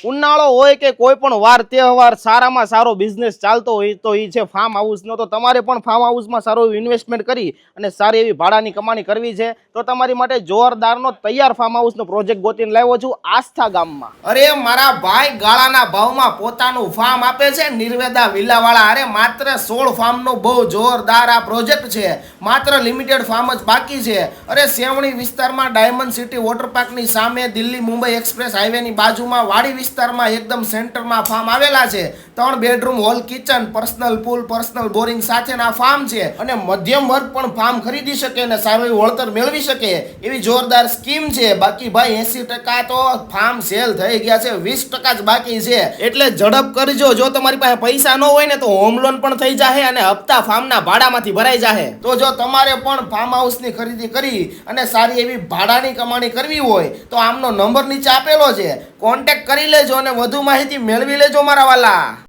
ઉનાળો હોય કે કોઈ પણ વાર તહેવાર સારામાં સારો બિઝનેસ ચાલતો હોય તો એ છે ફાર્મ હાઉસનો. તો તમારે પણ ફાર્મ હાઉસમાં સારું એવું ઇન્વેસ્ટમેન્ટ કરી અને સારી એવી ભાડાની કમાણી કરવી છે તો તમારી માટે જોરદારનો તૈયાર ફાર્મ હાઉસનો પ્રોજેક્ટ ગોતીને લાવ્યો છું આસ્થા ગામમાં. અરે મારા ભાઈ ગાળાના ભાવમાં પોતાનું ફાર્મ આપે છે નિર્વેદા વિલાવાળા. અરે માત્ર 16 ફાર્મનો બહુ જોરદાર આ પ્રોજેક્ટ છે. માત્ર લિમિટેડ ફાર્મ જ બાકી છે. અરે સેવણી વિસ્તારમાં ડાયમંડ સિટી વોટર પાર્કની સામે દિલ્હી મુંબઈ એક્સપ્રેસ હાઈવેની બાજુમાં વાડી વિસ્તારમાં એકદમ સેન્ટરમાં ફાર્મ આવેલા છે. 3 બેડરૂમ હોલ કિચન પર્સનલ પૂલ પર્સનલ બોરિંગ સાથેના ફાર્મ છે અને મધ્યમ વર્ગ પણ ફાર્મ ખરીદી શકે અને સારું એવું વળતર મેળવી શકે એવી જોરદાર સ્કીમ છે. બાકી ભાઈ 80% તો ફાર્મ સેલ થઈ ગયા છે, 20% જ બાકી છે. એટલે ઝડપ કરજો. જો તમારી પાસે પૈસા ન હોય ને તો હોમ લોન પણ થઈ જાહે અને હપ્તા ફાર્મના ભાડામાંથી ભરાઈ જાહે. તો જો તમારે પણ ફાર્મ હાઉસની ખરીદી કરી અને સારી એવી ભાડાની કમાણી કરવી હોય તો આમનો નંબર નીચે આપેલો છે, કોન્ટેક્ટ કરી લેજો અને વધુ માહિતી મેળવી લેજો મારા વાલા.